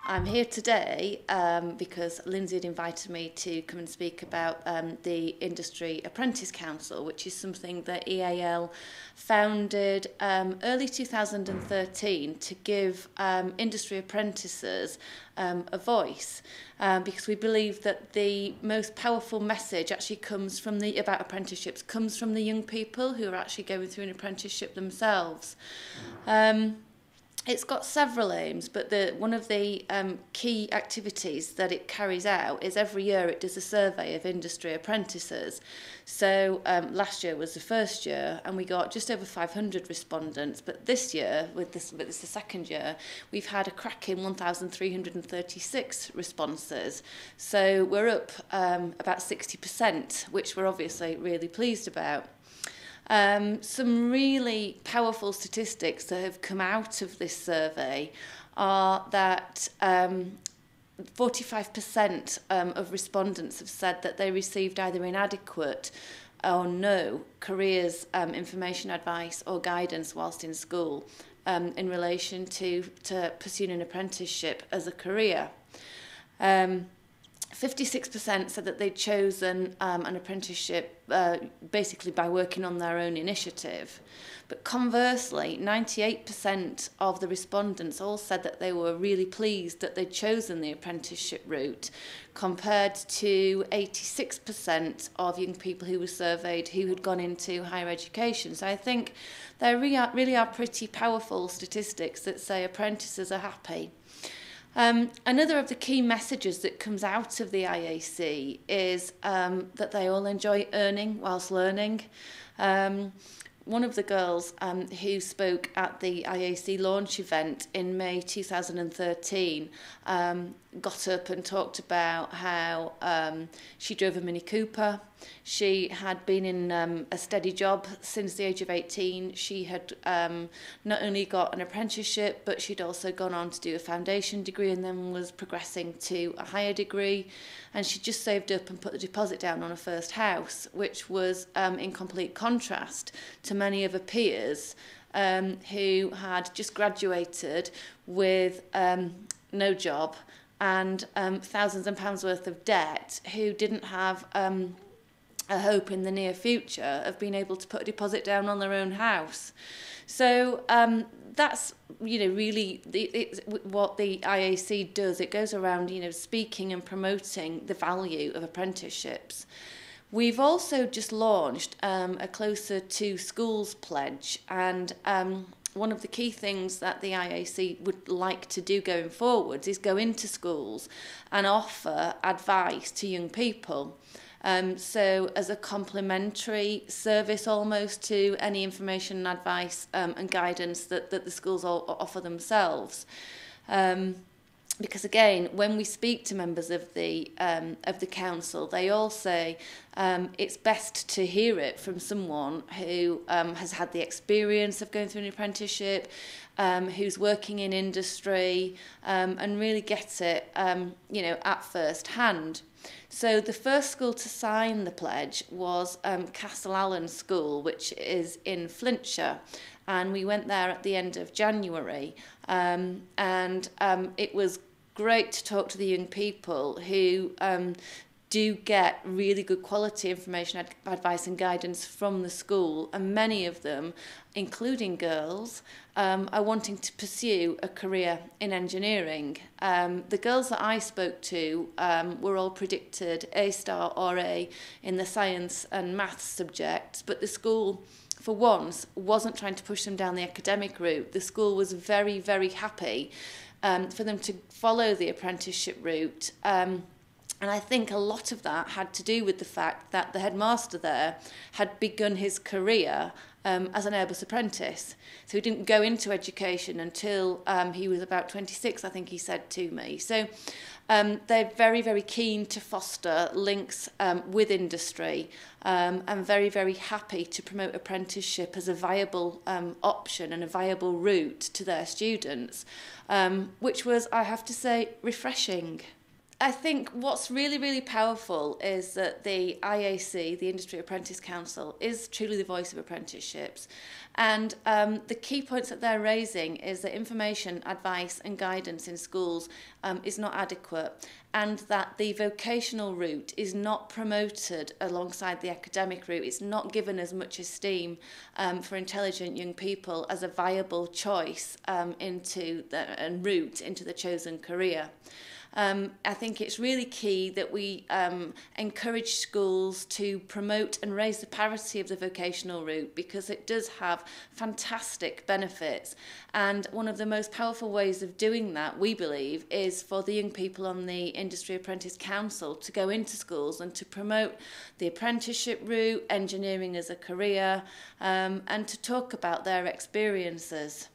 I'm here today because Lindsay had invited me to come and speak about the Industry Apprentice Council, which is something that EAL founded early 2013 to give industry apprentices a voice, because we believe that the most powerful message actually comes from about apprenticeships comes from the young people who are actually going through an apprenticeship themselves. It's got several aims, but one of the key activities that it carries out is every year it does a survey of industry apprentices. So last year was the first year, and we got just over 500 respondents. But this year, this is the second year, we've had a cracking 1,336 responses. So we're up about 60%, which we're obviously really pleased about. Some really powerful statistics that have come out of this survey are that 45% of respondents have said that they received either inadequate or no careers information advice or guidance whilst in school in relation to pursuing an apprenticeship as a career. 56% said that they'd chosen an apprenticeship basically by working on their own initiative. But conversely, 98% of the respondents all said that they were really pleased that they'd chosen the apprenticeship route, compared to 86% of young people who were surveyed who had gone into higher education. So I think there really are pretty powerful statistics that say apprentices are happy. Another of the key messages that comes out of the IAC is that they all enjoy earning whilst learning. One of the girls who spoke at the IAC launch event in May 2013 got up and talked about how she drove a Mini Cooper. She had been in a steady job since the age of 18. She had not only got an apprenticeship, but she'd also gone on to do a foundation degree and then was progressing to a higher degree. And she just saved up and put the deposit down on her first house, which was in complete contrast to many of her peers who had just graduated with no job and thousands of pounds worth of debt, who didn't have a hope in the near future of being able to put a deposit down on their own house. So that's, really what the IAC does. It goes around, speaking and promoting the value of apprenticeships. We've also just launched a Closer to Schools pledge, and one of the key things that the IAC would like to do going forwards is go into schools and offer advice to young people. So as a complementary service almost to any information and advice and guidance that the schools all offer themselves. Because again, when we speak to members of the council, they all say it's best to hear it from someone who has had the experience of going through an apprenticeship, who's working in industry, and really gets it, at first hand. So the first school to sign the pledge was Castle Allen School, which is in Flintshire, and we went there at the end of January, and it was great to talk to the young people who do get really good quality information, advice and guidance from the school, and many of them, including girls, are wanting to pursue a career in engineering. The girls that I spoke to were all predicted A-star or A in the science and maths subjects, but the school, for once, wasn't trying to push them down the academic route. The school was very, very happy for them to follow the apprenticeship route. And I think a lot of that had to do with the fact that the headmaster there had begun his career as an Airbus apprentice. So he didn't go into education until he was about 26, I think he said to me. So they're very, very keen to foster links with industry and very, very happy to promote apprenticeship as a viable option and a viable route to their students, which was, I have to say, refreshing. I think what's really, really powerful is that the IAC, the Industry Apprentice Council, is truly the voice of apprenticeships. And the key points that they're raising is that information, advice and guidance in schools is not adequate, and that the vocational route is not promoted alongside the academic route. It's not given as much esteem for intelligent young people as a viable choice and route into the chosen career. I think it's really key that we encourage schools to promote and raise the parity of the vocational route, because it does have fantastic benefits. And one of the most powerful ways of doing that, we believe, is for the young people on the Industry Apprentice Council to go into schools and to promote the apprenticeship route, engineering as a career, and to talk about their experiences.